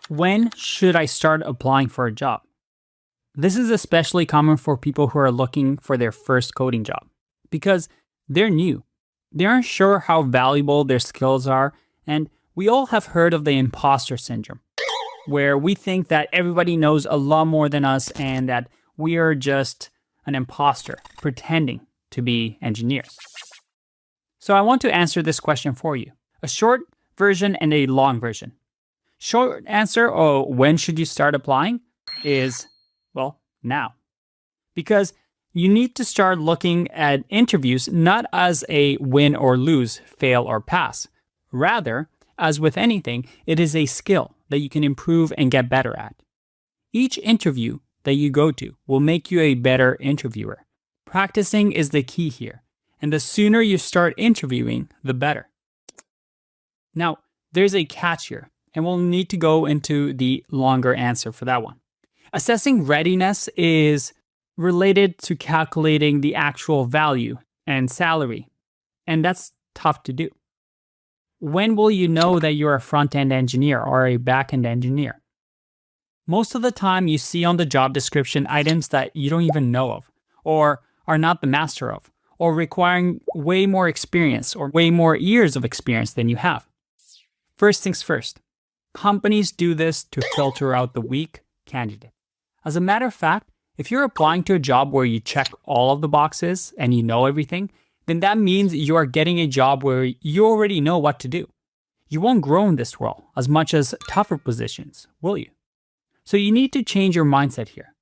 When should I start applying for a job? This is especially common for people who are looking for their first coding job because they're new. They aren't sure how valuable their skills are, and we all have heard of the imposter syndrome, where we think that everybody knows a lot more than us and that we are just an imposter pretending to be engineers. So I want to answer this question for you. A short version and a long version. Short answer, when should you start applying, is, well, now. Because you need to start looking at interviews not as a win or lose, fail or pass. Rather, as with anything, it is a skill that you can improve and get better at. Each interview that you go to will make you a better interviewer. Practicing is the key here, and the sooner you start interviewing, the better. Now, there's a catch here, and we'll need to go into the longer answer for that one. Assessing readiness is related to calculating the actual value and salary, and that's tough to do. When will you know that you're a front-end engineer or a back-end engineer? Most of the time you see on the job description items that you don't even know of, or are not the master of, or requiring way more experience or way more years of experience than you have. First things first, companies do this to filter out the weak candidate. As a matter of fact, if you're applying to a job where you check all of the boxes and you know everything, then that means you are getting a job where you already know what to do. You won't grow in this role as much as tougher positions, will you? So you need to change your mindset here.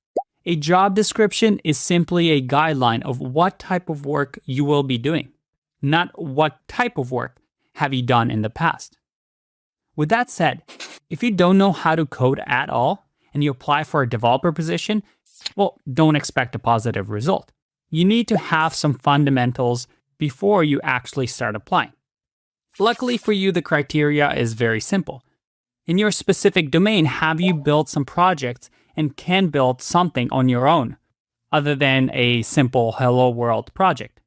A job description is simply a guideline of what type of work you will be doing, not what type of work have you done in the past. With that said, if you don't know how to code at all and you apply for a developer position, well, don't expect a positive result. You need to have some fundamentals before you actually start applying. Luckily for you, the criteria is very simple. In your specific domain, have you built some projects and can build something on your own, other than a simple Hello World project?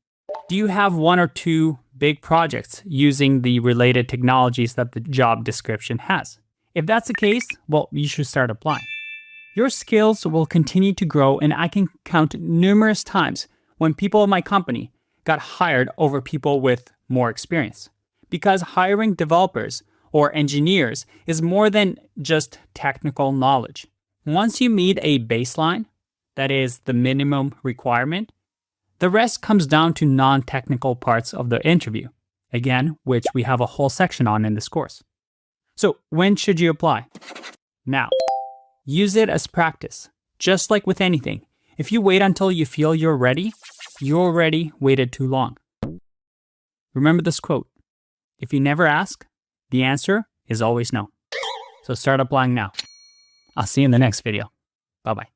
Do you have one or two big projects using the related technologies that the job description has? If that's the case, well, you should start applying. Your skills will continue to grow, and I can count numerous times when people in my company got hired over people with more experience. Because hiring developers or engineers is more than just technical knowledge. Once you meet a baseline, that is the minimum requirement, the rest comes down to non-technical parts of the interview, again, which we have a whole section on in this course. So when should you apply? Now. Use it as practice. Just like with anything, if you wait until you feel you're ready, you already waited too long. Remember this quote: if you never ask, the answer is always no. So start applying now. I'll see you in the next video. Bye-bye.